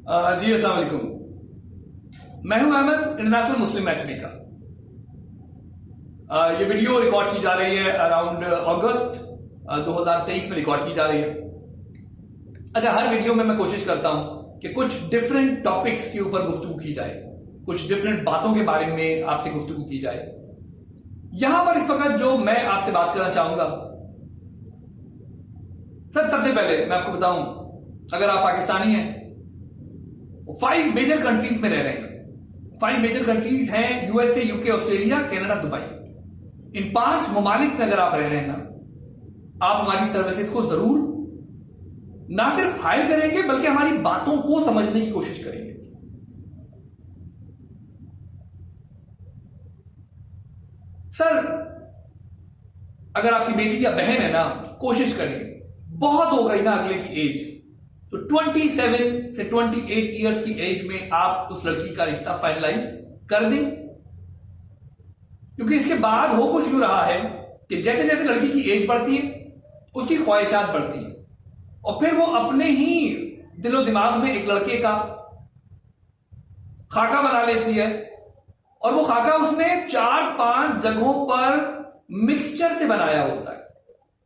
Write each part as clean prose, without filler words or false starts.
जी अस्सलाम वालेकुम। मैं हूं अहमद, इंटरनेशनल मुस्लिम मैच मेकर। ये वीडियो रिकॉर्ड की जा रही है अराउंड अगस्त 2023 में रिकॉर्ड की जा रही है। अच्छा, हर वीडियो में मैं कोशिश करता हूं कि कुछ डिफरेंट टॉपिक्स के ऊपर गुफ्तगू की जाए, कुछ डिफरेंट बातों के बारे में आपसे गुफ्तगू की जाए। यहां पर इस वक्त जो मैं आपसे बात करना चाहूंगा, सर सबसे पहले मैं आपको बताऊं, अगर आप पाकिस्तानी हैं, 5 मेजर कंट्रीज में रह रहे हैं। 5 मेजर कंट्रीज हैं USA, UK, Australia, Canada, Dubai. इन 5 ममालिक में अगर आप रह रहे हैं ना, आप हमारी सर्विसेज को जरूर ना सिर्फ हायर करेंगे बल्कि हमारी बातों को समझने की कोशिश करेंगे। सर अगर आपकी बेटी या बहन है ना, कोशिश करें, बहुत हो गई ना अगले की एज, तो 27 से 28 इयर्स की एज में आप उस लड़की का रिश्ता फाइनलाइज कर दें। क्योंकि इसके बाद हो कुछ यूं रहा है कि जैसे जैसे लड़की की एज बढ़ती है, उसकी ख्वाहिशात बढ़ती है, और फिर वो अपने ही दिलो दिमाग में एक लड़के का खाका बना लेती है, और वो खाका उसने 4-5 जगहों पर मिक्सचर से बनाया होता है।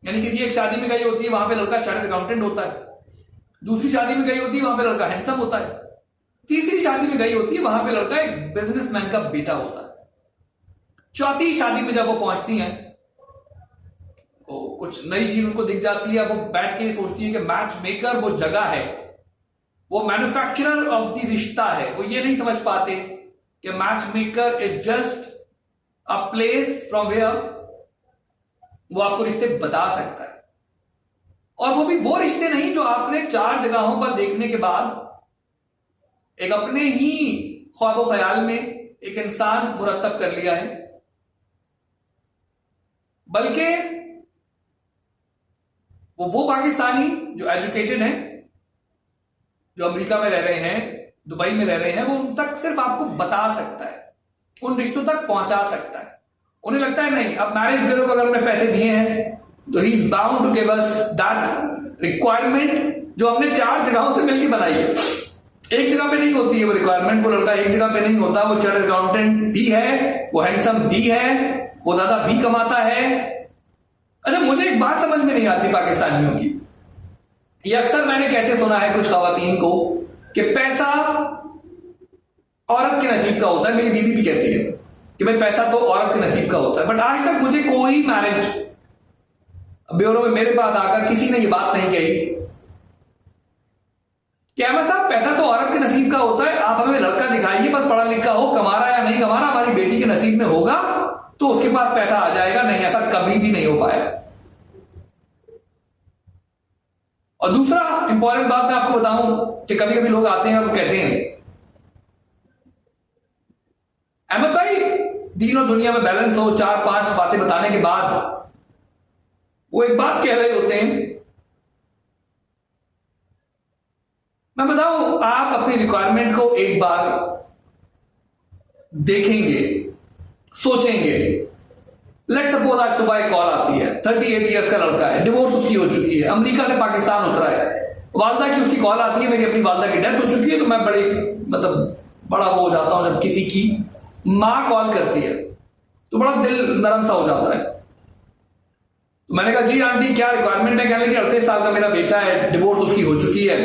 यानी किसी एक शादी में गई होती है, वहां पे लड़का चार्टर्ड अकाउंटेंट होता है, दूसरी शादी में गई होती है, वहां पे लड़का हैंडसम होता है, तीसरी शादी में गई होती है, वहां पे लड़का एक बिजनेसमैन का बेटा होता है, चौथी शादी में जब वो पहुंचती हैं तो कुछ नई चीज उनको दिख जाती है। वो बैठ के सोचती है कि मैच मेकर वो जगह है, वो मैन्युफैक्चरर ऑफ द रिश्ता है। वो ये नहीं समझ पाते कि मैच मेकर is just a place from where वो आपको रिश्ते बता सकता है, और वो भी वो रिश्ते नहीं जो आपने 4 जगहों पर देखने के बाद एक अपने ही ख्वाबो ख्याल में एक इंसान मुरतब कर लिया है, बल्कि वो पाकिस्तानी जो एजुकेटेड हैं, जो अमेरिका में रह रहे हैं, दुबई में रह रहे हैं, वो उन तक सिर्फ आपको बता सकता है, उन रिश्तों तक पहुंचा सकता है। उन्हें लगता है नहीं, अब मैरिज ब्यूरो को अगर हमने पैसे दिए हैं तो ही is bound to give us that requirement जो हमने 4 जगहों से मिलकर बनाई है। एक जगह पे नहीं होती है वो रिक्वायरमेंट, वो लड़का एक जगह पे नहीं होता, वो चार्टर्ड अकाउंटेंट भी है, वो हैंडसम भी है, वो ज्यादा भी कमाता है। अच्छा, मुझे एक बात समझ में नहीं आती पाकिस्तानियों की, ये अक्सर मैंने कहते सुना है कुछ खवातीन को कि पैसा औरत के नसीब का होता है। मेरी बीवी भी कहती है कि भाई पैसा तो औरत के नसीब का होता है, बट आज तक मुझे कोई मैरिज ब्यूरो में मेरे पास आकर किसी ने ये बात नहीं कही कि अहमद साहब पैसा तो औरत के नसीब का होता है, आप हमें लड़का दिखाइए, बस पढ़ा लिखा हो, कमा रहा या नहीं कमा रहा, हमारी बेटी के नसीब में होगा तो उसके पास पैसा आ जाएगा। नहीं, ऐसा कभी भी नहीं हो पाया। और दूसरा इंपॉर्टेंट बात मैं आपको बताऊं कि कभी कभी लोग आते हैं और वो कहते हैं अहमद भाई दीन और दुनिया में बैलेंस हो, 4-5 बातें बताने के बाद वो एक बात कह रहे होते हैं। मैं बताऊं, आप अपनी रिक्वायरमेंट को एक बार देखेंगे, सोचेंगे। लेट सपोज आज सुबह एक कॉल आती है, 38 इयर्स का लड़का है, डिवोर्स उसकी हो चुकी है, अमेरिका से पाकिस्तान उतरा है, वालदा की उसकी कॉल आती है, मेरी अपनी वालदा की डेथ हो चुकी है। तो मैं बड़ा वो हो जाता हूं जब किसी की मां कॉल करती है, तो बड़ा दिल नरम सा हो जाता है। तो मैंने कहा जी आंटी क्या रिक्वायरमेंट है? कहने लगी 38 साल का मेरा बेटा है, डिवोर्स उसकी हो चुकी है।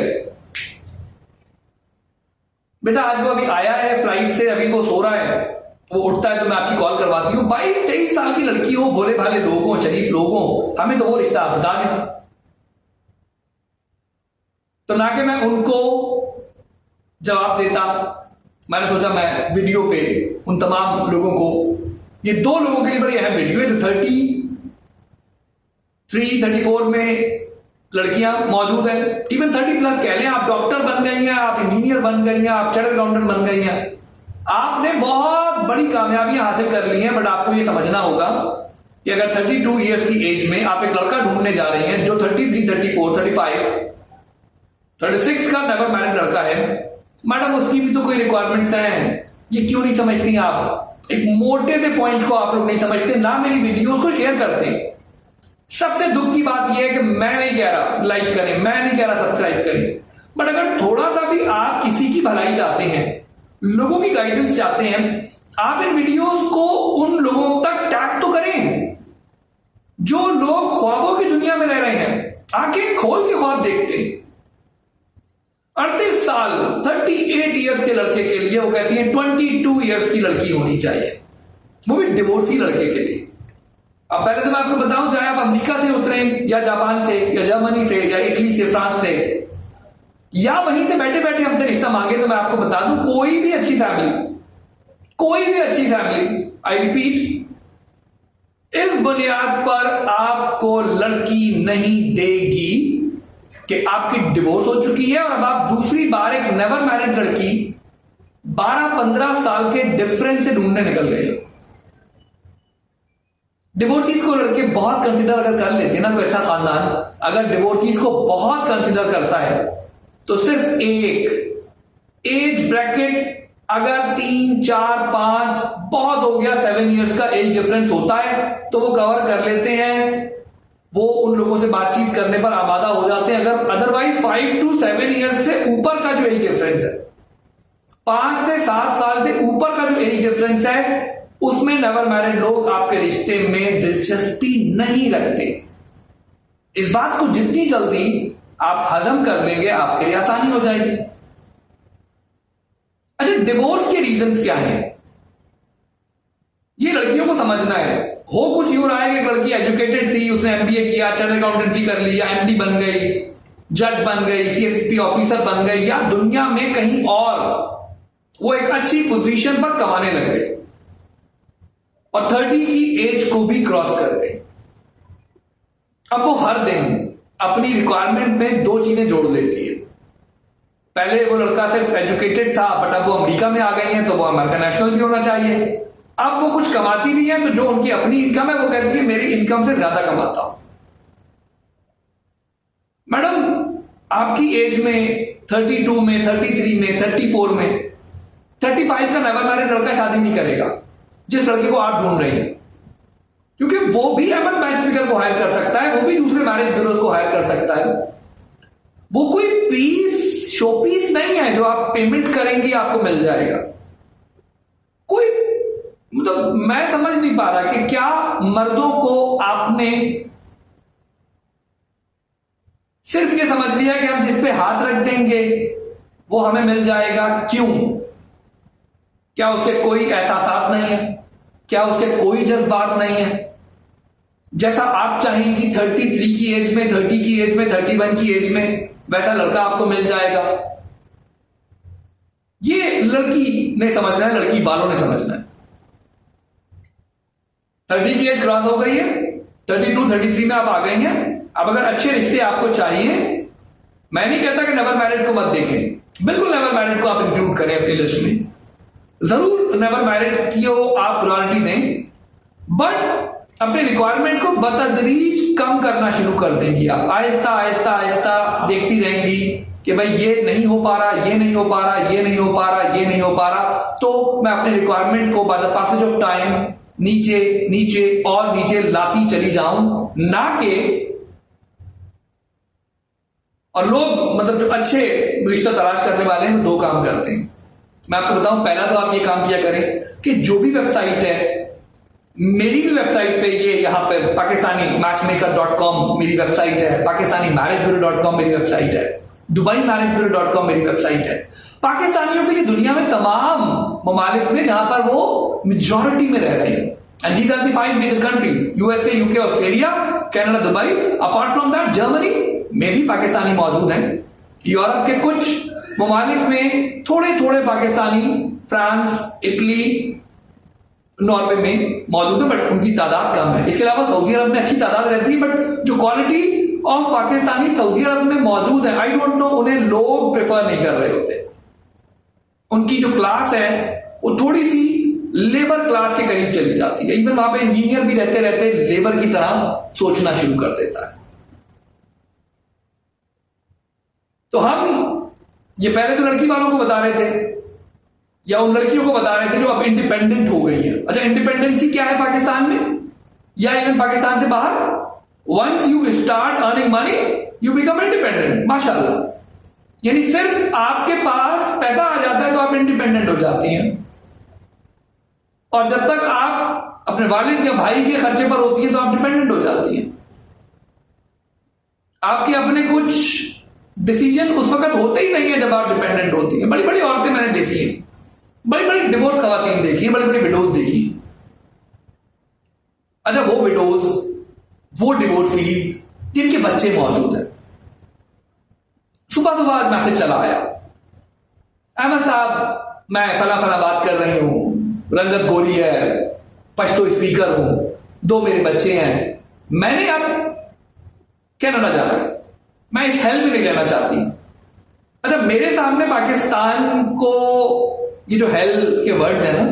बेटा आज वो अभी आया है फ्लाइट से, अभी वो सो रहा है, वो उठता है तो मैं आपकी कॉल करवाती हूँ। 22-23 साल की लड़की हो, भोले भाले लोग हो, शरीफ लोग हो, हमें तो वो रिश्ता आप बता दें। तो ना कि मैं उनको जवाब देता, मैंने सोचा मैं वीडियो पे उन तमाम लोगों को, ये 2 लोगों के लिए बड़ी अहम वीडियो है जो 33-34 में लड़कियां मौजूद हैं, इवन 30+ कह लें। आप डॉक्टर बन गई हैं, आप इंजीनियर बन गई हैं, आप चार्टर्ड अकाउंटेंट बन गई हैं, आपने बहुत बड़ी कामयाबियां हासिल कर ली हैं। बट आपको ये समझना होगा कि अगर 32 इयर्स की एज में आप एक लड़का ढूंढने जा रही हैं जो 33, 34, 35, 36 का नेवर मैरिड लड़का है, मैडम उसकी भी तो कोई रिक्वायरमेंट्स हैं। ये क्यों नहीं समझती आप? एक मोटे से पॉइंट को आप लोग नहीं समझते, ना मेरी वीडियोस को शेयर करते। सबसे दुख की बात यह है कि मैं नहीं कह रहा लाइक करें, मैं नहीं कह रहा सब्सक्राइब करें, बट अगर थोड़ा सा भी आप किसी की भलाई चाहते हैं, लोगों की गाइडेंस चाहते हैं, आप इन वीडियोस को उन लोगों तक टैग तो करें जो लोग ख्वाबों की दुनिया में रह रहे हैं, आंखें खोल के ख्वाब देखते हैं। 38 साल 38 ईयर्स के लड़के के लिए वो कहती है 22 ईयर्स की लड़की होनी चाहिए, वो भी डिवोर्सी लड़के के लिए। अब पहले तो मैं आपको बताऊं, चाहे आप अमेरिका से उतरे या जापान से या जर्मनी से या इटली से, फ्रांस से, या वहीं से बैठे बैठे हमसे रिश्ता मांगे, तो मैं आपको बता दूं कोई भी अच्छी फैमिली, आई रिपीट, इस बुनियाद पर आपको लड़की नहीं देगी कि आपकी डिवोर्स हो चुकी है और अब आप दूसरी बार एक नेवर मैरिड लड़की 12-15 साल के डिफरेंस से ढूंढने निकल गए। डिवोर्सीज को लड़के बहुत कंसिडर अगर कर लेते हैं ना, कोई अच्छा खानदान अगर डिवोर्सीज को बहुत कंसिडर करता है, तो सिर्फ एक एज ब्रैकेट अगर 3, 4, 5 बहुत हो गया 7 ईयर्स का एज डिफरेंस होता है तो वो कवर कर लेते हैं, वो उन लोगों से बातचीत करने पर आमादा हो जाते हैं। अगर अदरवाइज 5 to 7 ईयर्स से ऊपर का जो एज डिफरेंस है, 5 से 7 साल से ऊपर का जो एज डिफरेंस है, उसमें नेवर मैरिड लोग आपके रिश्ते में दिलचस्पी नहीं रखते। इस बात को जितनी जल्दी आप हजम कर लेंगे आपके लिए आसानी हो जाएगी। अच्छा, डिवोर्स के रीजंस क्या हैं, ये लड़कियों को समझना है। हो कुछ यूं रहा है कि एक लड़की एजुकेटेड थी, उसने एमबीए किया, चार्टर्ड अकाउंटेंसी कर लिया, एमडी बन गई, जज बन गई, सीएसपी ऑफिसर बन गई, या दुनिया में कहीं और वो एक अच्छी पोजीशन पर कमाने लग गई और 30 की एज को भी क्रॉस कर गई। अब वो हर दिन अपनी रिक्वायरमेंट में 2 चीजें जोड़ देती है। पहले वो लड़का सिर्फ एजुकेटेड था, बट अब वो अमेरिका में आ गई है तो वो अमेरिकन नेशनल भी होना चाहिए। अब वो कुछ कमाती भी है, तो जो उनकी अपनी इनकम है वो कहती है मेरी इनकम से ज्यादा कमाता हूं। मैडम, आपकी एज में 32 में, 33 में, 34 में, 35 का नेवर मैरिड लड़का शादी नहीं करेगा जिस लड़के को आप ढूंढ रहे हैं, क्योंकि वो भी अहमद मैच मेकर को हायर कर सकता है, वो भी दूसरे मैरिज ब्यूरो को हायर कर सकता है। वो कोई पीस, शो पीस नहीं है जो आप पेमेंट करेंगे आपको मिल जाएगा। कोई मतलब मैं समझ नहीं पा रहा कि क्या मर्दों को आपने सिर्फ ये समझ लिया कि हम जिस पे हाथ रख देंगे वो हमें मिल जाएगा। क्यों? क्या उसके कोई एहसासात नहीं है? क्या उसके कोई जज्बात नहीं है? जैसा आप चाहेंगी 33 की एज में, 30 की एज में, 31 की एज में, वैसा लड़का आपको मिल जाएगा। ये लड़की ने समझना है, लड़की वालों ने समझना है। 30 की एज क्रॉस हो गई है, 32, 33 में आप आ गई हैं। अब अगर अच्छे रिश्ते आपको चाहिए, मैं नहीं कहता कि नेवर मैरिड को मत देखें, बिल्कुल नेवर मैरिड को आप इंक्लूड करें अपनी लिस्ट में, जरूर नेवर मैरिड की आप प्रायोरिटी दें, बट अपने रिक्वायरमेंट को बतदरीज कम करना शुरू कर देंगी। आप आहिस्ता आहिस्ता आहिस्ता देखती रहेंगी कि भाई ये नहीं हो पा रहा, ये नहीं हो पा रहा, ये नहीं हो पा रहा, ये नहीं हो पा रहा, तो मैं अपने रिक्वायरमेंट को by the passage of time नीचे नीचे और नीचे लाती चली जाऊं, ना कि और लोग मतलब जो अच्छे रिश्ता तलाश करने वाले हैं वो 2 काम करते हैं। मैं आपको बताऊं, पहला तो आप ये काम किया करें कि जो भी वेबसाइट है, मेरी भी वेबसाइट पे, ये यहां पर पाकिस्तानी मैचमेकर.com मेरी वेबसाइट है, पाकिस्तानी मैरिजब्यूरो.com मेरी वेबसाइट है, दुबई मैरिजब्यूरो.com मेरी वेबसाइट है। पाकिस्तानियों के लिए दुनिया में तमाम ममालिक में जहां पर वो मेजॉरिटी में रह रहे हैं, and these are the 5 major countries, USA, UK, Australia, Canada, Dubai. Apart from that Germany में भी पाकिस्तानी मौजूद हैं। यूरोप के कुछ ममालिक में थोड़े थोड़े पाकिस्तानी, फ्रांस, इटली, नॉर्वे में मौजूद है, बट उनकी तादाद कम है। इसके अलावा सऊदी अरब में अच्छी तादाद रहती है, बट जो क्वालिटी ऑफ पाकिस्तानी सऊदी अरब में मौजूद है, आई डोंट नो, उन्हें लोग प्रेफर नहीं कर रहे होते। उनकी जो क्लास है वो थोड़ी सी लेबर क्लास के करीब चली जाती है। इवन वहां पे इंजीनियर भी रहते रहते लेबर की तरह सोचना शुरू कर देता है। तो हम ये पहले तो लड़की वालों को बता रहे थे, या उन लड़कियों को बता रहे थे जो अब इंडिपेंडेंट हो गई है। अच्छा, इंडिपेंडेंसी क्या है पाकिस्तान में या इवन पाकिस्तान से बाहर? Once you start earning money you become independent, माशाल्लाह। यानी सिर्फ आपके पास पैसा आ जाता है तो आप इंडिपेंडेंट हो जाती हैं, और जब तक आप अपने वालिद या भाई के खर्चे पर होती है तो आप डिपेंडेंट हो जाती हैं। आपके अपने कुछ डिसीजन उस वक्त होते ही नहीं है जब आप डिपेंडेंट होती हैं। बड़ी बड़ी औरतें मैंने देखी हैं, बड़ी बड़ी डिवोर्स खवातीन देखी हैं, बड़ी बड़ी विडोज देखी। अच्छा, वो विडोज, वो डिवोर्सीज जिनके बच्चे मौजूद हैं, सुबह सुबह आज मैसेज चला आया, अहमद साहब मैं फला फला बात कर रही हूं, रंगत गोरी है, पश्तो स्पीकर हूं, 2 मेरे बच्चे हैं, मैंने अब कनाडा जाना है, मैं इस हेल्प में नहीं लेना चाहती। अच्छा, मेरे सामने पाकिस्तान को ये जो हेल के वर्ड्स हैं ना,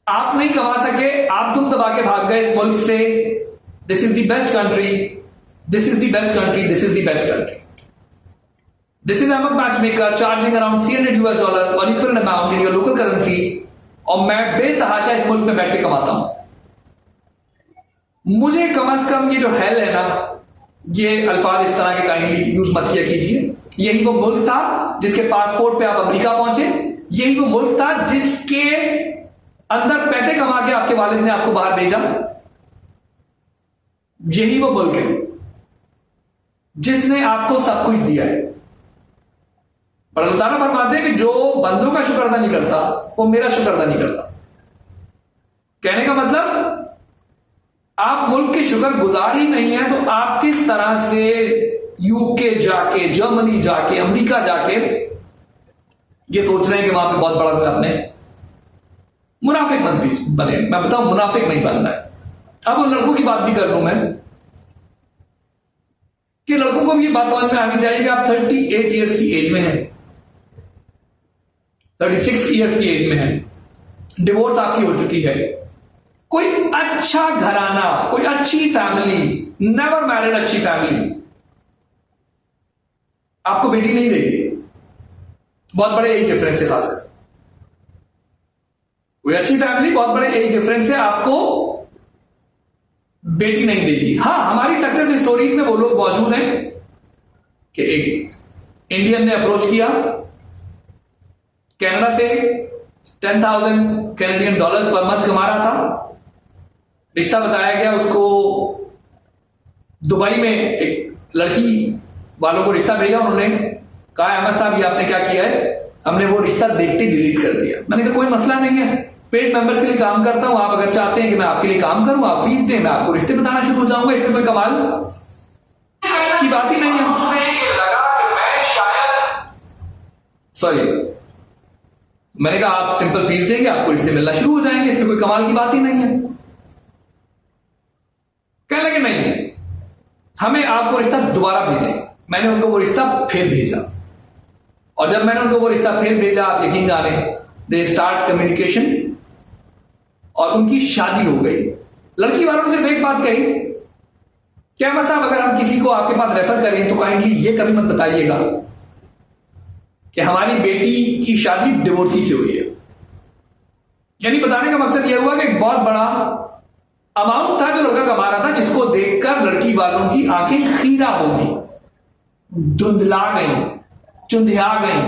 आप नहीं कमा सके, आप तुम दबा के भाग गए इस मुल्क से, this is the best country, this is the best country, this is the best country, this is Ahmed matchmaker charging around $300 और equal amount in your local currency, और मैं बेतहाशा इस मुल्क में बैठ के कमाता हूं। मुझे कम से कम ये जो हेल है ना, ये अल्फाज इस तरह के काइंडली यूज मत किया कीजिए। यही वो मुल्क था जिसके पासपोर्ट पे आप अमेरिका पहुंचे, यही वो मुल्क था जिसके अंदर पैसे कमा के आपके वालिद ने आपको बाहर भेजा, यही वो मुल्क है जिसने आपको सब कुछ दिया है। पर अल्लाह ताला फरमाते हैं कि जो बंदों का शुक्र अदा नहीं करता वो मेरा शुक्र अदा नहीं करता। कहने का मतलब, आप मुल्क के शुक्र गुजार ही नहीं है तो आप किस तरह से यूके जाके, जर्मनी जाके, अमेरिका जाके ये सोच रहे हैं कि वहां पे बहुत बड़ा कोई आपने मुनाफिक मत भी बने। मैं बताऊं, मुनाफिक नहीं बनना है। अब उन लड़कों की बात भी कर लूं मैं कि लड़कों को भी ये बात समझ में आनी चाहिए कि आप 38 ईयर्स की एज में हैं, 36 ईयर्स की एज में हैं, डिवोर्स आपकी हो चुकी है, कोई अच्छा घराना, कोई अच्छी फैमिली, नेवर मैरिड अच्छी फैमिली आपको बेटी नहीं देगी, बहुत बड़े एज डिफरेंस से, खासकर कोई अच्छी फैमिली बहुत बड़े एज डिफरेंस से आपको बेटी नहीं देगी। हां, हमारी सक्सेस स्टोरीज में वो लोग मौजूद हैं कि एक इंडियन ने अप्रोच किया कनाडा से, $10,000 पर मंथ कमा रहा था, रिश्ता बताया गया उसको, दुबई में एक लड़की वालों को रिश्ता भेजा, उन्होंने कहा अहमद साहब ये आपने क्या किया है, हमने वो रिश्ता देखते डिलीट कर दिया। मैंने कहा कोई मसला नहीं है, पेड मेंबर्स के लिए काम करता हूं, आप अगर चाहते हैं कि मैं आपके लिए काम करूं, आप फीस दें, मैं आपको रिश्ते बताना शुरू हो जाऊंगा, इसमें कोई कमाल की बात ही नहीं है। सॉरी, मैंने कहा आप सिंपल फीस देंगे, आपको रिश्ते मिलना शुरू हो जाएंगे, इसमें कोई कमाल की बात ही नहीं है। कहने लगे नहीं, हमें आपको रिश्ता दोबारा भेजें। मैंने उनको वो रिश्ता फिर भेजा, और जब मैंने उनको वो रिश्ता फिर भेजा, आप यकीन जाने, दे स्टार्ट कम्युनिकेशन और उनकी शादी हो गई। लड़की वालों ने सिर्फ एक बात कही, क्या अहमद साहब अगर हम किसी को आपके पास रेफर करें तो काइंडली ये कभी मत बताइएगा कि हमारी बेटी की शादी डिवोर्सी से हुई है। यानी बताने का मकसद यह हुआ कि एक बहुत बड़ा अमाउंट था जो लड़का कमा रहा था, जिसको देखकर लड़की वालों की आंखें खीरा हो गई, धुंधला गई, चुंधिया गई।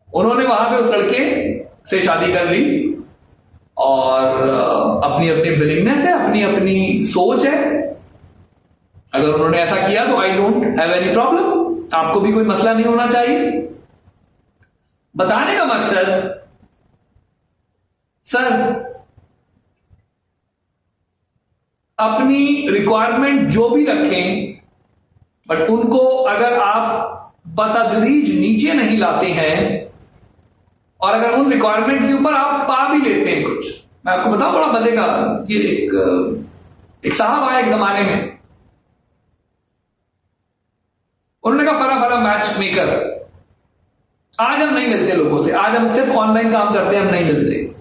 उन्होंने वहां पे उस लड़के से शादी कर ली, और अपनी अपनी विलिंगनेस है, अपनी अपनी सोच है। अगर उन्होंने ऐसा किया तो I don't have any problem, आपको भी कोई मसला नहीं होना चाहिए। बताने का मकसद, सर अपनी रिक्वायरमेंट जो भी रखें, बट उनको अगर आप बतदरीज नीचे नहीं लाते हैं, और अगर उन रिक्वायरमेंट के ऊपर आप पा भी लेते हैं कुछ। मैं आपको बताऊं बड़ा मजे का, ये एक साहब आए एक जमाने में, उन्होंने कहा फला फला मैच मेकर, आज हम नहीं मिलते लोगों से, आज हम सिर्फ ऑनलाइन काम करते हैं, हम नहीं मिलते।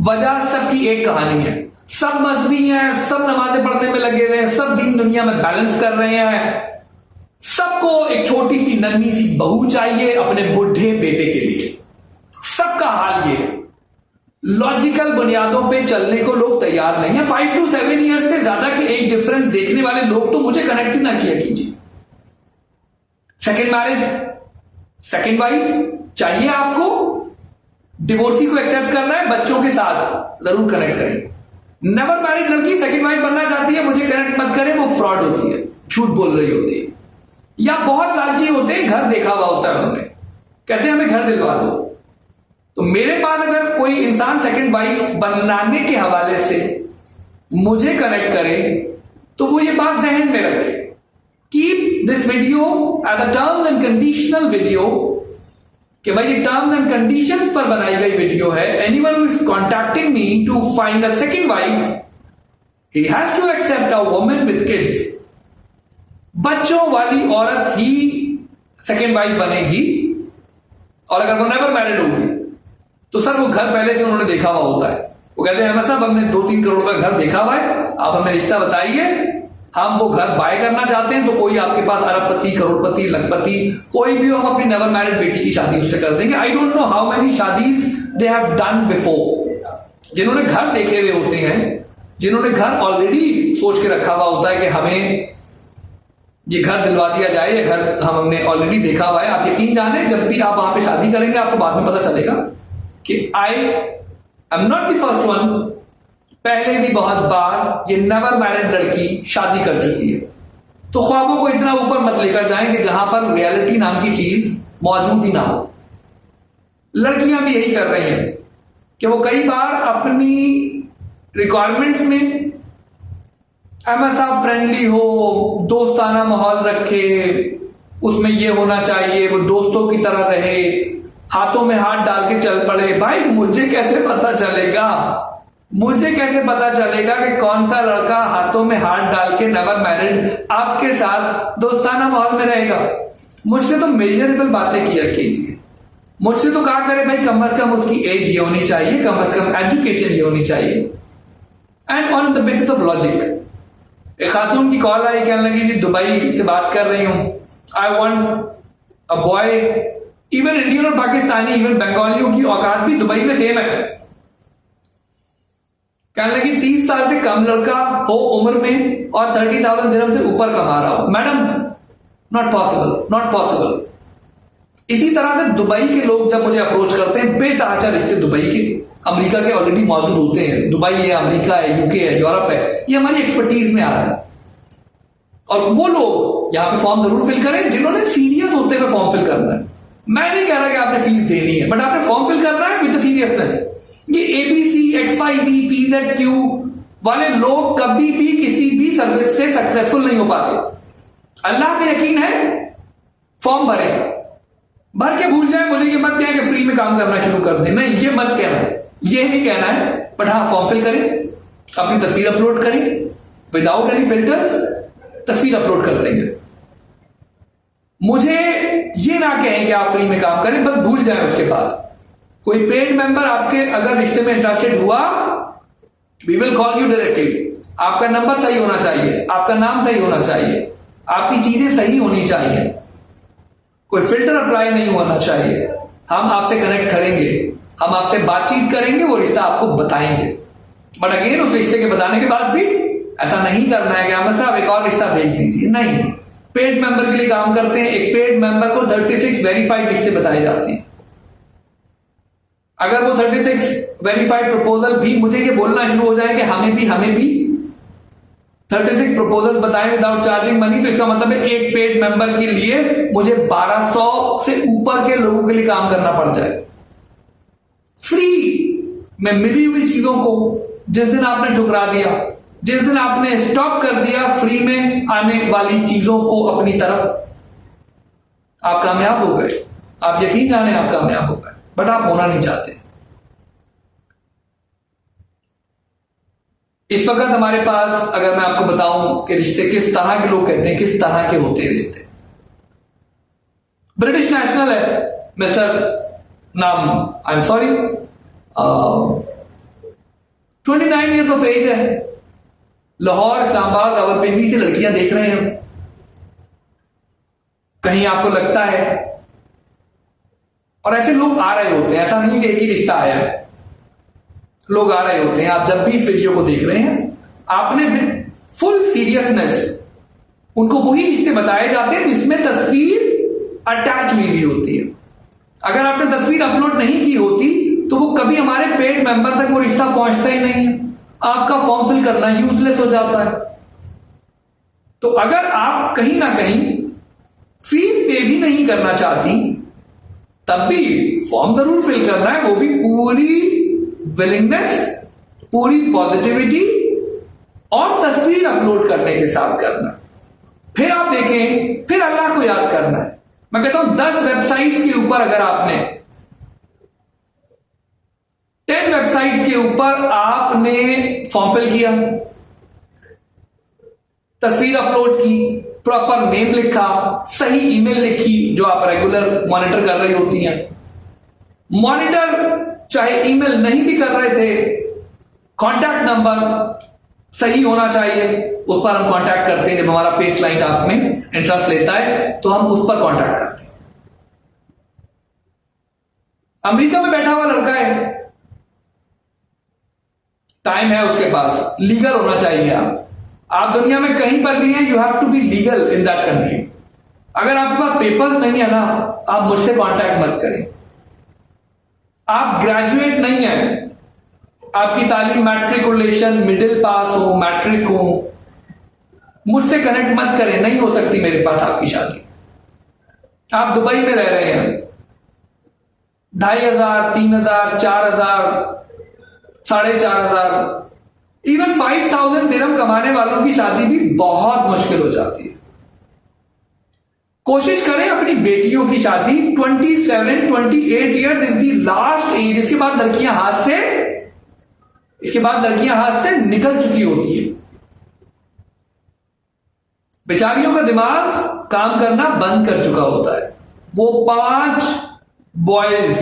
वजह सबकी एक कहानी है, सब मजहबी हैं, सब नमाजें पढ़ने में लगे हुए हैं, सब दीन दुनिया में बैलेंस कर रहे हैं, सबको एक छोटी सी नन्ही सी बहू चाहिए अपने बुढ़े बेटे के लिए। सबका हाल ये है, लॉजिकल बुनियादों पे चलने को लोग तैयार नहीं है। 5 to 7 ईयर्स से ज्यादा के एज डिफरेंस देखने वाले लोग तो मुझे कनेक्ट ही ना किया कीजिए। सेकेंड मैरिज सेकेंड वाइफ चाहिए आपको, डिवोर्सी को एक्सेप्ट करना है, बच्चों के साथ जरूर कनेक्ट करें। नेवर मैरिड लड़की सेकेंड वाइफ बनना चाहती है, मुझे कनेक्ट मत करें, वो फ्रॉड होती है, झूठ बोल रही होती है, या बहुत लालची होते हैं, घर देखा हुआ होता है उन्होंने, कहते हैं हमें घर दिलवा दो। तो मेरे पास अगर कोई इंसान सेकेंड वाइफ बनाने के हवाले से मुझे कनेक्ट करे तो वो ये बात जहन में रखे, keep this video as a terms and conditional video, कि भाई ये टर्म्स एंड कंडीशंस पर बनाई गई वीडियो है। Anyone who is contacting me to find a second wife, he has to accept a woman with kids. बच्चों वाली औरत ही सेकेंड वाइफ बनेगी, और अगर वो नेवर मैरिड होगी तो सर वो घर पहले से उन्होंने देखा हुआ होता है। वो कहते हैं साहब हमने 2-3 करोड़ का घर देखा हुआ है, आप हमें रिश्ता बताइए, हम वो घर बाय करना चाहते हैं, तो कोई आपके पास अरबपति, करोड़पति, लखपति कोई भी हो, हम अपनी नेवर मैरिड बेटी की शादी उससे कर देंगे। I don't know how many शादी दे हैव डन बिफोर। जिन्होंने घर देखे हुए होते हैं, जिन्होंने घर ऑलरेडी सोच के रखा हुआ होता है कि हमें ये घर दिलवा दिया जाए, ये घर हमने ऑलरेडी देखा हुआ है। आप यकीन जाने जब भी आप वहां पे शादी करेंगे आपको बाद में पता चलेगा कि I am not the first one, पहले भी बहुत बार ये नेवर मैरिड लड़की शादी कर चुकी है। तो ख्वाबों को इतना ऊपर मत लेकर जाएं कि जहां पर रियलिटी नाम की चीज मौजूद ही ना हो। लड़कियां भी यही कर रही हैं कि वो कई बार अपनी रिक्वायरमेंट्स में साहब फ्रेंडली हो, दोस्ताना माहौल रखे, उसमें ये होना चाहिए, वो दोस्तों की तरह रहे, हाथों में हाथ डाल के चल पड़े। भाई मुझे कैसे पता चलेगा, मुझे कैसे पता चलेगा कि कौन सा लड़का हाथों में हाथ डाल के नेवर मैरिड आपके साथ दोस्ताना माहौल में रहेगा। मुझसे तो मेजरेबल बातें किया कीजिए, मुझसे तो कहा करे भाई कम से कम उसकी एज ये होनी चाहिए, कम से कम एजुकेशन ये होनी चाहिए, and on the basis of logic. एक खातून की कॉल आई, कहने लगी जी दुबई से बात कर रही हूं, I want a boy, even Indian और पाकिस्तानी, इवन बंगालियों की औकात भी दुबई में सेम है। कहने लगी 30 साल से कम लड़का हो उम्र में और 30,000 दिरहम से ऊपर कमा रहा हो। Madam not possible, not possible. इसी तरह से दुबई के लोग जब मुझे अप्रोच करते हैं, बेतहाशा रिश्ते दुबई के, अमेरिका के ऑलरेडी मौजूद होते हैं। दुबई है, अमेरिका है, यूके है, यूरोप है, ये हमारी एक्सपर्टीज में आ रहा है। और वो लोग यहां पे फॉर्म जरूर फिल करें जिन्होंने सीरियस होते हुए फॉर्म फिल करना है। मैं नहीं कह रहा कि आपने फीस देनी है, बट आपने फॉर्म फिल करना है विद सीरियसनेस। ये ABC, XYZ, PZQ वाले लोग कभी भी किसी भी सर्विस से सक्सेसफुल नहीं हो पाते। अल्लाह पे यकीन है, फॉर्म भरे, भर के भूल जाए। मुझे ये मत कहना कि फ्री में काम करना शुरू कर दे, नहीं ये मत कहना है, ये नहीं कहना है। बट हाँ फॉर्म फिल करें, अपनी तस्वीर अपलोड करें, विदाउट एनी फिल्टर्स तस्वीर अपलोड कर देंगे। मुझे ये ना कहें कि आप फ्री में काम करें, बस भूल जाएं। उसके बाद कोई पेड मेंबर आपके अगर रिश्ते में इंटरेस्टेड हुआ, we will call you directly. आपका नंबर सही होना चाहिए, आपका नाम सही होना चाहिए, आपकी चीजें सही होनी चाहिए, कोई फिल्टर अप्लाई नहीं होना चाहिए। हम आपसे कनेक्ट करेंगे, हम आपसे बातचीत करेंगे, वो रिश्ता आपको बताएंगे। बट अगेन उस रिश्ते के बताने के बाद भी ऐसा नहीं करना है कि अहमद साहब एक और रिश्ता भेज दीजिए, नहीं। पेड मेंबर के लिए काम करते हैं, एक पेड मेंबर को 36 वेरीफाइड रिश्ते बताए जाते हैं। अगर वो 36 वेरीफाइड प्रपोजल भी मुझे ये बोलना शुरू हो जाए कि हमें भी 36 प्रपोजल्स बताएं विदाउट चार्जिंग मनी, तो इसका मतलब है एक पेड मेंबर के लिए मुझे 1200 से ऊपर के लोगों के लिए काम करना पड़ जाए। फ्री में मिली हुई चीजों को जिस दिन आपने ठुकरा दिया, जिस दिन आपने स्टॉप कर दिया फ्री में आने वाली चीजों को अपनी तरफ, आप कामयाब हो गए। आप यकीन जाने आप कामयाब हो गए, बट आप होना नहीं चाहते। इस वक्त हमारे पास अगर मैं आपको बताऊं कि रिश्ते किस तरह के लोग कहते हैं, किस तरह के होते हैं रिश्ते। ब्रिटिश नेशनल है मिस्टर नाम, I am sorry, 29 years of age है, लाहौर, इस्लामाबाद, रावलपिंडी से लड़कियां देख रहे हैं। कहीं आपको लगता है, और ऐसे लोग आ रहे होते हैं, ऐसा नहीं है कि एक ही रिश्ता आया है, लोग आ रहे होते हैं। आप जब भी इस वीडियो को देख रहे हैं, आपने विद फुल सीरियसनेस उनको वही रिश्ते बताए जाते हैं जिसमें तस्वीर अटैच हुई हुई होती है। अगर आपने तस्वीर अपलोड नहीं की होती तो वो कभी हमारे पेड मेंबर तक वो रिश्ता पहुंचता ही नहीं है, आपका फॉर्म फिल करना यूजलेस हो जाता है। तो अगर आप कहीं ना कहीं फीस पे भी नहीं करना चाहती तब भी फॉर्म जरूर फिल करना है, वो भी पूरी विलिंगनेस, पूरी पॉजिटिविटी और तस्वीर अपलोड करने के साथ करना। फिर आप देखें, फिर अल्लाह को याद करना है। मैं कहता हूं 10 वेबसाइट्स के ऊपर अगर आपने 10 वेबसाइट्स के ऊपर आपने फॉर्म फिल किया, तस्वीर अपलोड की, प्रॉपर नेम लिखा, सही ईमेल लिखी जो आप रेगुलर मॉनिटर कर रही होती हैं, मॉनिटर चाहे ईमेल नहीं भी कर रहे थे, कॉन्टैक्ट नंबर सही होना चाहिए, उस पर हम कॉन्टैक्ट करते हैं। जब हमारा पेड क्लाइंट आप में इंटरेस्ट लेता है तो हम उस पर कॉन्टैक्ट करते हैं। अमेरिका में बैठा हुआ लड़का है, टाइम है उसके पास, लीगल होना चाहिए। आप दुनिया में कहीं पर भी हैं, you have to be legal in that country. अगर आपके पास पेपर्स नहीं है ना, आप मुझसे कांटेक्ट मत करें। आप ग्रेजुएट नहीं हैं, आपकी तालीम मैट्रिकुलेशन मिडिल पास हो, मैट्रिक हो, मुझसे कनेक्ट मत करें, नहीं हो सकती मेरे पास आपकी शादी। आप दुबई में रह रहे हैं, 2,500, 3,000, 4,000, 4,500, इवन 5,000 दिरहम कमाने वालों की शादी भी बहुत मुश्किल हो जाती है। कोशिश करें अपनी बेटियों की शादी 27, 28 years is the last age. इसके बाद लड़कियां हाथ से निकल चुकी होती है। बेचारियों का दिमाग काम करना बंद कर चुका होता है। वो 5 बॉयज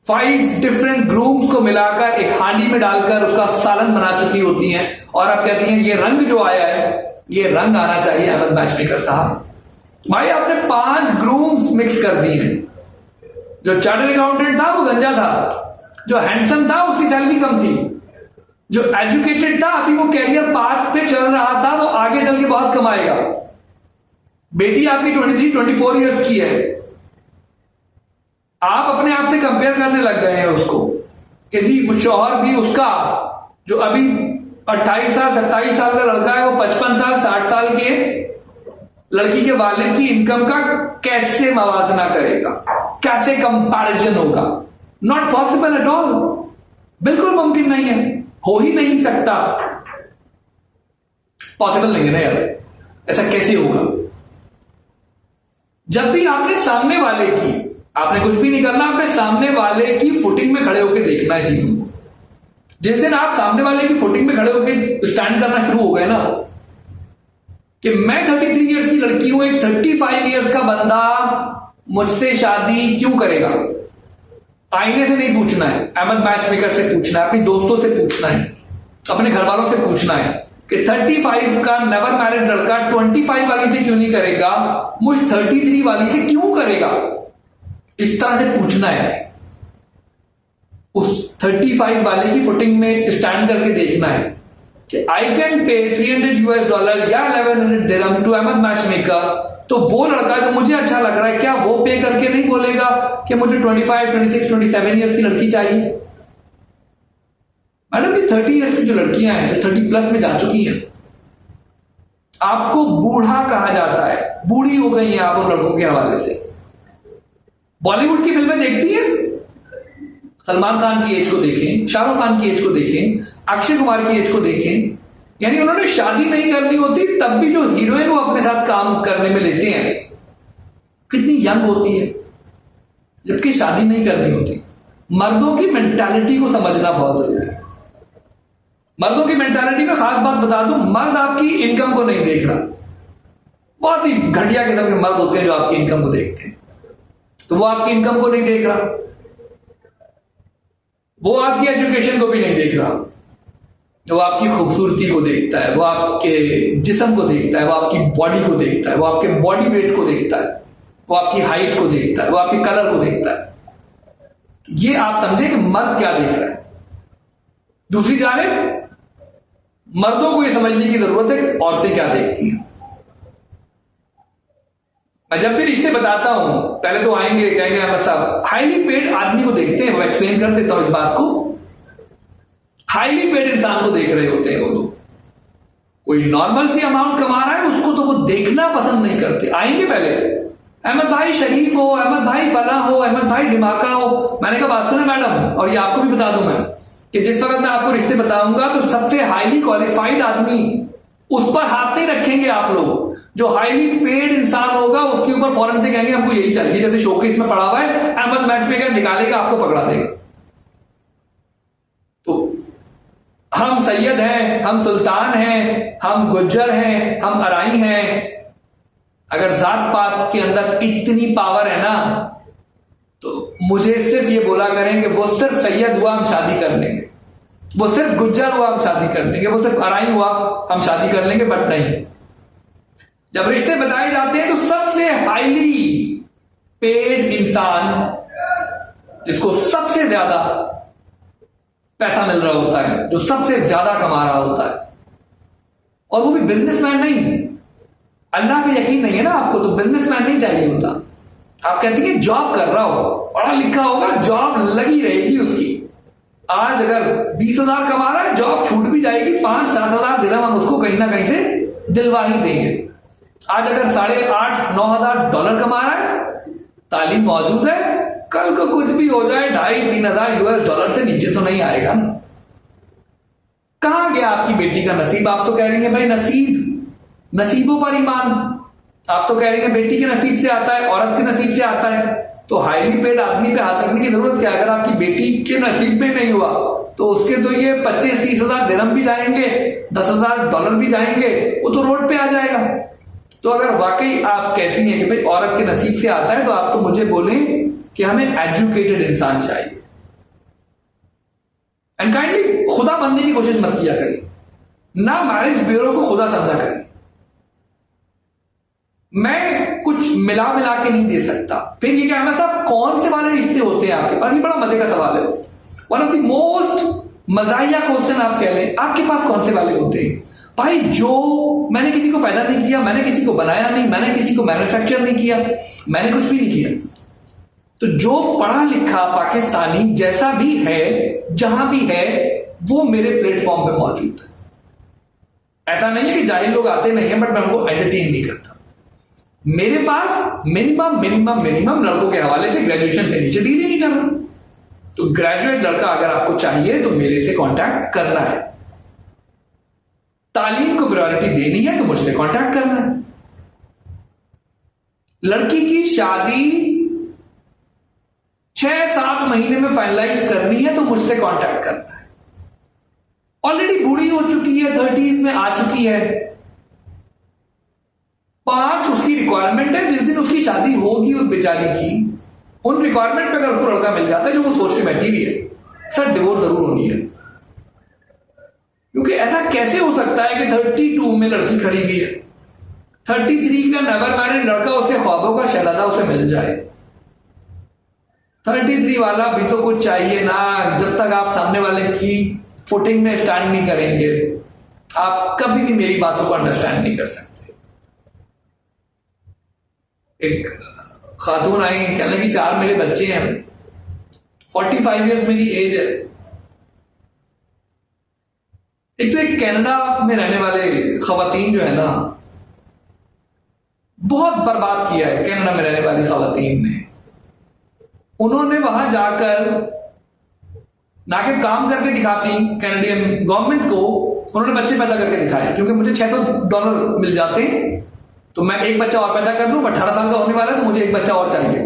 5 डिफरेंट ग्रूम्स को मिलाकर एक हांडी में डालकर उसका सालन बना चुकी होती हैं, और अब कहती हैं ये रंग जो आया है, ये रंग आना चाहिए अहमद मैचमेकर साहब। भाई आपने 5 ग्रूम्स मिक्स कर दिए हैं। जो चार्टर्ड अकाउंटेंट था वो गंजा था, जो हैंडसम था उसकी सैलरी कम थी, जो एजुकेटेड था अभी वो कैरियर पाथ पे चल रहा था, वो आगे चल के बहुत कमाएगा। बेटी आपकी 23, 24 ईयर्स की है, आप अपने आप से कंपेयर करने लग गए हैं उसको कि जी वो शौहर भी उसका जो अभी 28 साल 27 साल का लड़का है, वो 55 साल 60 साल के लड़की के वालिद की इनकम का कैसे मवाजना करेगा, कैसे कंपैरिजन होगा। नॉट पॉसिबल एट ऑल, बिल्कुल मुमकिन नहीं है, हो ही नहीं सकता, पॉसिबल नहीं है ना यार, ऐसा कैसे होगा। जब भी आपने सामने वाले की, आपने कुछ भी नहीं करना, आपने सामने वाले की फुटिंग में खड़े होकर देखना है चीजों को। जिस दिन आप सामने वाले की फुटिंग में खड़े होकर स्टैंड करना शुरू हो गए ना कि मैं 33 इयर्स की लड़की हूं, एक 35 इयर्स का बंदा मुझसे शादी क्यों करेगा। आईने से नहीं पूछना है, अहमद मैचमेकर से पूछना है, अपनी दोस्तों से पूछना है, अपने घर वालों से पूछना है कि 35 का नेवर मैरिड लड़का 25 वाली से क्यों नहीं करेगा, मुझ 33 वाली से क्यों करेगा। इस तरह से पूछना है, उस 35 वाले की फुटिंग में स्टैंड करके देखना है कि आई कैन पे $300 या 1100 दिरहम टू अहमद मैचमेकर। तो वो लड़का जो मुझे अच्छा लग रहा है, क्या वो पे करके नहीं बोलेगा कि मुझे 25, 26, 27 ईयर्स की लड़की चाहिए। मैडम ये 30 ईयर्स की जो लड़कियां हैं, जो 30 प्लस में जा चुकी हैं, आपको बूढ़ा कहा जाता है, बूढ़ी हो गई हैं आप उन लड़कों के हवाले से। बॉलीवुड की फिल्में देखती हैं, सलमान खान की एज को देखें, शाहरुख खान की एज को देखें, अक्षय कुमार की एज को देखें, यानी उन्होंने शादी नहीं करनी होती तब भी जो हीरोइन वो अपने साथ काम करने में लेते हैं कितनी यंग होती है, जबकि शादी नहीं करनी होती। मर्दों की मेंटालिटी को समझना बहुत जरूरी है। मर्दों की मेंटालिटी में खास बात बता दूं, मर्द आपकी इनकम को नहीं देख रहा। बहुत ही घटिया किस्म के मर्द होते हैं जो आपकी इनकम को देखते हैं, तो वो आपकी इनकम को नहीं देख रहा, वो आपकी एजुकेशन को भी नहीं देख रहा, वो आपकी खूबसूरती को देखता है, वो आपके जिस्म को देखता है, वो आपकी बॉडी को देखता है, वो आपके बॉडी वेट को देखता है, वो आपकी हाइट को देखता है, वो आपके कलर को देखता है। ये आप समझे कि मर्द क्या देख रहा है। दूसरी जानिब मर्दों को यह समझने की जरूरत है कि औरतें क्या देखती हैं। मैं जब भी रिश्ते बताता हूं पहले तो आएंगे कहेंगे अहमद साहब हाईली पेड आदमी को देखते हैं, मैं एक्सप्लेन कर देता हूं इस बात को। हाईली पेड इंसान को देख रहे होते हैं वो लोग, कोई नॉर्मल सी अमाउंट कमा रहा है उसको तो वो देखना पसंद नहीं करते। आएंगे पहले अहमद भाई शरीफ हो, अहमद भाई फला हो, अहमद भाई डिमाका हो। मैंने कहा बात सुने मैडम, और ये आपको भी बता दूं मैं कि जिस वक्त मैं आपको रिश्ते बताऊंगा तो सबसे हाईली क्वालिफाइड आदमी उस पर हाथ नहीं रखेंगे आप लोग। जो हाईली पेड इंसान होगा उसके ऊपर फौरन से कहेंगे हमको यही चाहिए, जैसे शोकेस में पड़ा हुआ है अहमद मैच मेकर निकालेगा आपको पकड़ा देगा। तो हम सैयद हैं, हम सुल्तान हैं, हम गुज्जर हैं, हम अराई हैं। अगर जात पात के अंदर इतनी पावर है ना तो मुझे सिर्फ ये बोला करें कि वो सिर्फ सैयद हुआ हम शादी कर लेंगे, वो सिर्फ गुज्जर हुआ हम शादी कर लेंगे, वो सिर्फ अराई हुआ हम शादी कर लेंगे। बट नहीं, जब रिश्ते बताए जाते हैं तो सबसे हाईली पेड इंसान जिसको सबसे ज्यादा पैसा मिल रहा होता है, जो सबसे ज्यादा कमा रहा होता है, और वो भी बिजनेसमैन नहीं। अल्लाह पे यकीन नहीं है ना आपको तो बिजनेसमैन नहीं चाहिए होता। आप कहती हैं जॉब कर रहा हो, पढ़ा लिखा होगा, जॉब लगी रहेगी उसकी। आज अगर 20,000 कमा रहा है, जॉब छूट भी जाएगी, 5-7 हजार दिरहम हम उसको कहीं ना कहीं से दिलवा ही देंगे। आज अगर $8,000-9,000 कमा रहा है, तालीम मौजूद है, कल को कुछ भी हो जाए $2,500-3,000 से नीचे तो नहीं आएगा। कहां गया आपकी बेटी का नसीब? आप तो कह रही है भाई नसीबों पर ईमान। आप तो कह रही है बेटी के नसीब से आता है, औरत के नसीब से आता है। तो हाईली पेड आदमी पे हाथ रखने की जरूरत क्या? अगर आपकी बेटी के नसीब में नहीं हुआ तो उसके तो ये 25-30 हजार दिरहम भी जाएंगे, $10,000 भी जाएंगे, वो तो रोड पे आ जाएगा। तो अगर वाकई आप कहती हैं कि भाई औरत के नसीब से आता है तो आप तो मुझे बोलें कि हमें एजुकेटेड इंसान चाहिए। एंड काइंडली खुदा बनने की कोशिश मत किया करें, ना मैरिज ब्यूरो को खुदा समझा करें। मैं कुछ मिला के नहीं दे सकता। फिर ये क्या अहमद साहब कौन से वाले रिश्ते होते हैं आपके पास? ये बड़ा मजे का सवाल है। वन ऑफ द मोस्ट मजाहिया क्वेश्चन आप कह लें, आपके पास कौन से वाले होते हैं? भाई जो मैंने किसी को पैदा नहीं किया, मैंने किसी को बनाया नहीं, मैंने किसी को मैन्युफैक्चर नहीं किया, मैंने कुछ भी नहीं किया। तो जो पढ़ा लिखा पाकिस्तानी जैसा भी है, जहां भी है, वो मेरे प्लेटफॉर्म पे मौजूद है। ऐसा नहीं है कि जाहिल लोग आते नहीं है, बट मैं उनको एंटरटेन नहीं करता। मेरे पास मिनिमम लड़कों के हवाले से ग्रेजुएशन से नीचे डील ही नहीं करना। तो ग्रेजुएट लड़का अगर आपको चाहिए तो मेरे से कांटेक्ट करना है। तालीम को प्रायोरिटी देनी है तो मुझसे कांटेक्ट करना है। लड़की की शादी 6-7 महीने में फाइनलाइज करनी है तो मुझसे कांटेक्ट करना है। ऑलरेडी बूढ़ी हो चुकी है, 30s में आ चुकी है, 5 उसकी रिक्वायरमेंट है। जिस दिन उसकी शादी होगी उस बेचारी की, उन रिक्वायरमेंट पे अगर उसको लड़का मिल जाता है जो वो सोच के बैठी हुई है, सर डिवोर्स जरूर होनी है। क्योंकि ऐसा कैसे हो सकता है कि 32 में लड़की खड़ी हुई है, 33 का नेवर मैरिड लड़का उसके ख्वाबों का शहजादा उसे मिल जाए। 33 वाला भी तो कुछ चाहिए ना। जब तक आप सामने वाले की फुटिंग में स्टैंड नहीं करेंगे, आप कभी भी मेरी बातों को अंडरस्टैंड नहीं कर सकते। एक खातून आई, कहने की 4 मेरे बच्चे हैं, 45 ईयर्स मेरी एज है। एक तो एक कनाडा में रहने वाले खवातीन जो है ना, बहुत बर्बाद किया है कनाडा में रहने वाली खवातीन ने। उन्होंने वहां जाकर ना कि काम करके दिखाती कैनेडियन गवर्नमेंट को, उन्होंने बच्चे पैदा करके दिखाए। क्योंकि मुझे $600 मिल जाते हैं तो मैं एक बच्चा और पैदा कर लूं, 18 साल का होने वाला है तो मुझे एक बच्चा और चाहिए।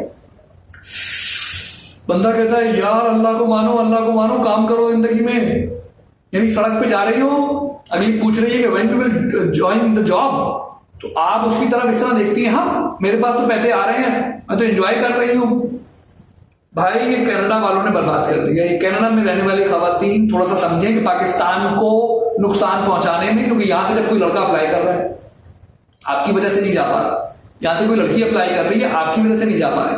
बंदा कहता है यार अल्लाह को मानो, काम करो जिंदगी में। यानी सड़क पे जा रही हो, अगली पूछ रही है कि when you will join the job, तो आप उसकी तरफ इस तरह देखती हैं, हाँ मेरे पास तो पैसे आ रहे हैं, मैं तो एंजॉय कर रही हूं। भाई ये कनाडा वालों ने बर्बाद कर दिया। ये कनाडा में रहने वाली खवातीन थोड़ा सा समझें कि पाकिस्तान को नुकसान पहुंचाने में, क्योंकि यहां से जब कोई लड़का अप्लाई कर रहा है आपकी वजह से नहीं जा पा रहा, यहां से कोई लड़की अप्लाई कर रही है आपकी वजह से नहीं जा पा रहा,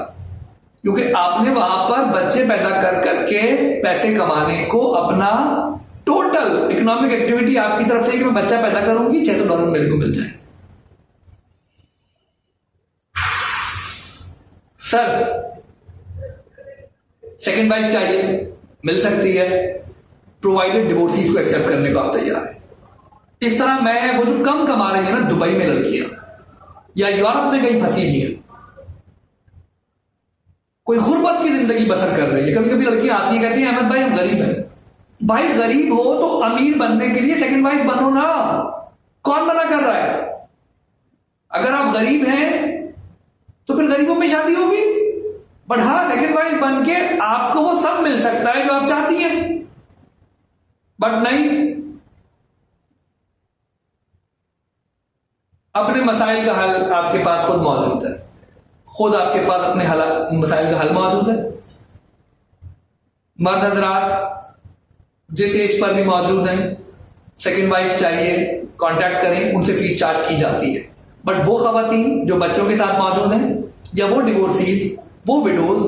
क्योंकि आपने वहां पर बच्चे पैदा कर करके पैसे कमाने को अपना टोटल इकोनॉमिक एक्टिविटी आपकी तरफ से कि मैं बच्चा पैदा करूंगी, $600 मेरे को मिल जाए। सर सेकेंड वाइफ चाहिए, मिल सकती है, प्रोवाइडेड डिवोर्सीज को एक्सेप्ट करने को आप तैयार है। इस तरह मैं वो जो कम कमा रही है ना दुबई में लड़कियां या यूरोप में कहीं फंसी हुई है, कोई गुर्बत की जिंदगी बसर कर रही है। कभी कभी लड़कियां आती है, कहती है अहमद भाई हम गरीब हैं। भाई गरीब हो तो अमीर बनने के लिए सेकंड वाइफ बनो ना, कौन मना कर रहा है? अगर आप गरीब हैं तो फिर गरीबों में शादी होगी, बट हाँ सेकंड वाइफ बन के आपको वो सब मिल सकता है जो आप चाहती हैं। बट नहीं, अपने मसाइल का हल आपके पास खुद मौजूद है, खुद आपके पास अपने मसाइल का हल मौजूद है। मर्द हजरात जिस एज पर भी मौजूद हैं, सेकंड वाइफ चाहिए, कांटेक्ट करें, उनसे फीस चार्ज की जाती है। बट वो खवातीन जो बच्चों के साथ मौजूद हैं या वो डिवोर्सीज, वो विडोज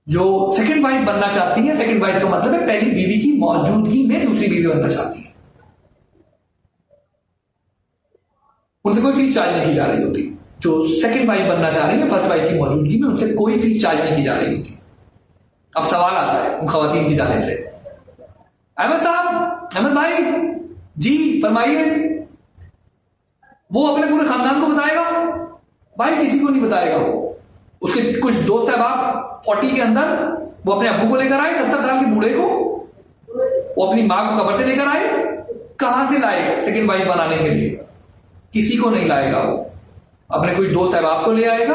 जो सेकंड वाइफ बनना चाहती हैं, सेकंड वाइफ का मतलब है पहली बीवी की मौजूदगी में दूसरी बीवी बनना चाहती है, उनसे कोई फीस चार्ज नहीं की जा रही होती। जो सेकंड वाइफ बनना चाह रही है फर्स्ट वाइफ की मौजूदगी में, उनसे कोई फीस चार्ज नहीं की जा रही होती। अब सवाल आता है उन खवातीन की जाने से, अहमद साहब, अहमद भाई जी फरमाइए, वो अपने पूरे खानदान को बताएगा? भाई किसी को नहीं बताएगा। वो उसके कुछ दोस्त है बाप 40 के अंदर, वो अपने अब्बू को लेकर आए, 70 साल के बूढ़े को, वो अपनी मां को कब्र से लेकर आए। कहां से लाए सेकंड वाइफ बनाने के लिए? किसी को नहीं लाएगा। वो अपने कोई दोस्त है बाप को ले आएगा,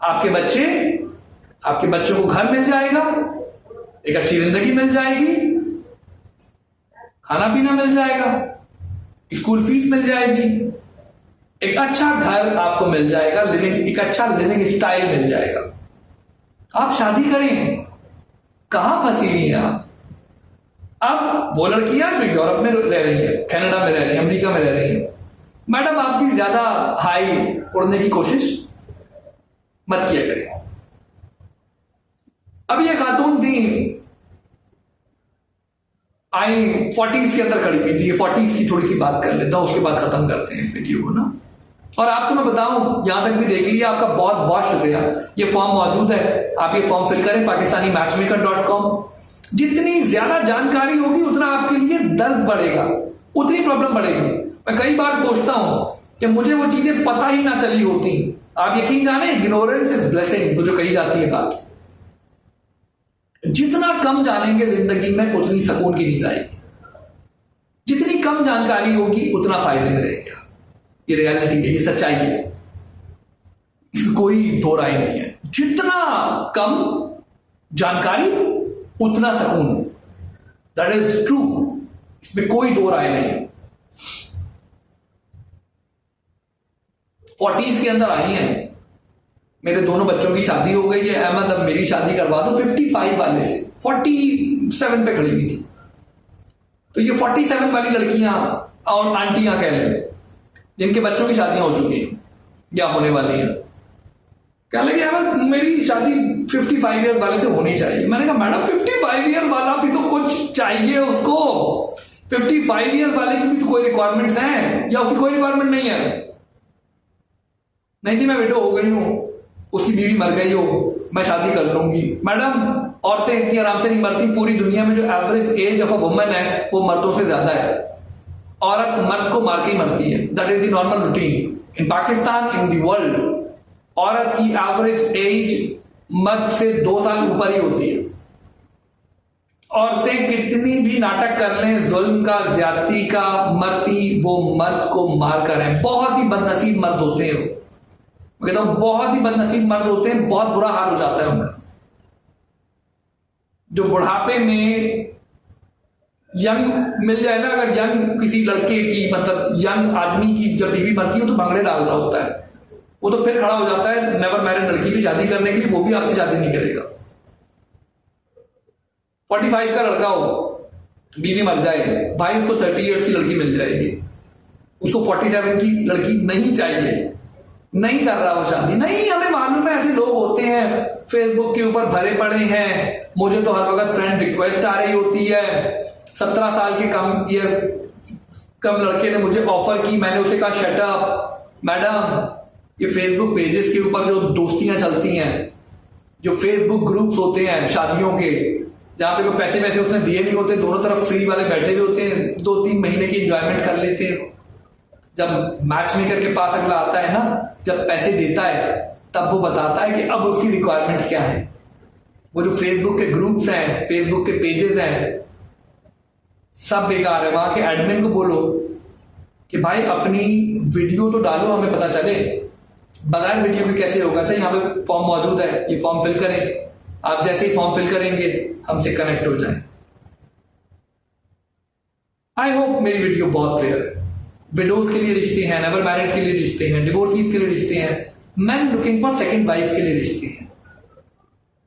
आपके बच्चों को घर मिल जाएगा, एक अच्छी जिंदगी मिल जाएगी, खाना पीना मिल जाएगा, स्कूल फीस मिल जाएगी, एक अच्छा घर आपको मिल जाएगा, एक अच्छा लिविंग स्टाइल मिल जाएगा। आप शादी करें, कहां फंसी हुई हैं आप? अब वो लड़कियां जो यूरोप में रह रही है, कनाडा में रह रही है, अमेरिका में रह रही है, मैडम आप भी ज्यादा हाई उड़ने की कोशिश मत किया करें। अब ये खातून थी, आई 40s के अंदर खड़ी हुई थी। 40s की थोड़ी सी बात कर लेता हूं, उसके बाद खत्म करते हैं इस वीडियो को ना। और आपको मैं बताऊं, यहां तक भी देख लिया, आपका बहुत बहुत शुक्रिया। ये फॉर्म मौजूद है, आप ये फॉर्म फिल करें pakistanimatchmaker.com। जितनी ज्यादा जानकारी होगी उतना आपके लिए दर्द बढ़ेगा, उतनी प्रॉब्लम बढ़ेगी। मैं कई बार सोचता हूं कि मुझे वो चीजें पता ही ना चली होती। आप यकीन जाने, इग्नोरेंस इज ब्लेसिंग, वो जो कही जाती है बात। जितना कम जानेंगे जिंदगी में उतनी सुकून की नींद आएगी, जितनी कम जानकारी होगी उतना फायदे में रहेगा। ये रियलिटी है, ये सच्चाई है, इसमें कोई दो राय नहीं है। जितना कम जानकारी उतना सुकून, दैट इज ट्रू, इसमें कोई दो राय नहीं है। 40s के अंदर आई हैं, मेरे दोनों बच्चों की शादी हो गई है, अहमद अब मेरी शादी करवा दो। 55 वाले से 47 पे खड़ी हुई थी। तो ये 47 वाली लड़कियां और आंटियां कह लें, जिनके बच्चों की शादियां हो चुकी हैं या होने वाली हैं, कह लगे अहमद मेरी शादी 55 ईयर्स वाले से होनी चाहिए। मैंने कहा मैडम 55 ईयर्स वाला भी तो कुछ चाहिए उसको, 55 ईयर्स वाले की भी तो कोई रिक्वायरमेंट्स हैं, या उसकी कोई रिक्वायरमेंट नहीं है? नहीं जी मैं विडो हो गई हूं, उसकी बीवी मर गई हो, मैं शादी कर लूंगी। मैडम औरतें इतनी आराम से नहीं मरती, पूरी दुनिया में जो average age of a woman है वो मर्दों से ज्यादा है। औरत मर्द को मार के ही मरती है, that is the normal routine in Pakistan, in the world. औरत की एवरेज एज मर्द से 2 साल ऊपर ही होती है। औरतें कितनी भी नाटक कर लें जुल्म का, ज्यादती का, मरती वो मर्द को मार कर है। बहुत ही बदनसीब मर्द होते हैं वो, कहता हूं बहुत ही बदनसीब मर्द होते हैं, बहुत बुरा हाल हो जाता है उनका। जो बुढ़ापे में यंग मिल जाए ना, अगर यंग किसी लड़के की, मतलब यंग आदमी की जब बीवी मरती है तो भंगड़े डाल रहा होता है, वो तो फिर खड़ा हो जाता है नेवर मैरिड लड़की से शादी करने के लिए, वो भी आपसे शादी नहीं करेगा। 45 का लड़का हो, बीवी मर जाए, भाई उसको 30 इयर्स की लड़की मिल जाएगी, उसको 47 की लड़की नहीं चाहिए, नहीं कर रहा वो शादी। नहीं, हमें मालूम है ऐसे लोग होते हैं, फेसबुक के ऊपर भरे पड़े हैं, मुझे तो हर वक्त फ्रेंड रिक्वेस्ट आ रही होती है। 17 साल के कम लड़के ने मुझे ऑफर की, मैंने उसे कहा शट अप मैडम, ये फेसबुक पेजेस के ऊपर जो दोस्तियां चलती हैं, जो फेसबुक ग्रुप्स होते हैं शादियों के, जहां पे कोई पैसे वैसे उसने दिए नहीं होते, दोनों तरफ फ्री वाले बैठे हुए होते हैं, 2-3 महीने की एंजॉयमेंट कर लेते हैं। जब मैच मेकर के पास अगला आता है ना, जब पैसे देता है, तब वो बताता है कि अब उसकी रिक्वायरमेंट्स क्या है। वो जो फेसबुक के ग्रुप्स हैं, फेसबुक के पेजेस हैं, सब बेकार है। वहां के एडमिन को बोलो कि भाई अपनी वीडियो तो डालो, हमें पता चले। बगैर वीडियो के कैसे होगा? अच्छा, यहाँ पे फॉर्म मौजूद है, ये फॉर्म फिल करें। आप जैसे ही फॉर्म फिल करेंगे हमसे कनेक्ट हो जाए। आई होप मेरी वीडियो बहुत क्लियर है। विडोज के लिए रिश्ते हैं, नेवर मैरिड के लिए रिश्ते हैं, डिवोर्सीज के लिए रिश्ते हैं, man looking for second wife के लिए रिश्ते हैं,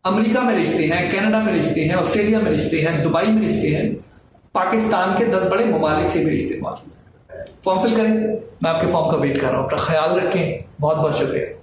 अमेरिका में रिश्ते हैं, कनाडा में रिश्ते हैं, ऑस्ट्रेलिया में रिश्ते हैं, दुबई में रिश्ते हैं, पाकिस्तान के 10 बड़े ममालिक से भी रिश्ते मौजूद हैं। फॉर्म फिल करें, मैं आपके फॉर्म का वेट कर रहा हूं। अपना ख्याल रखें, बहुत बहुत शुक्रिया।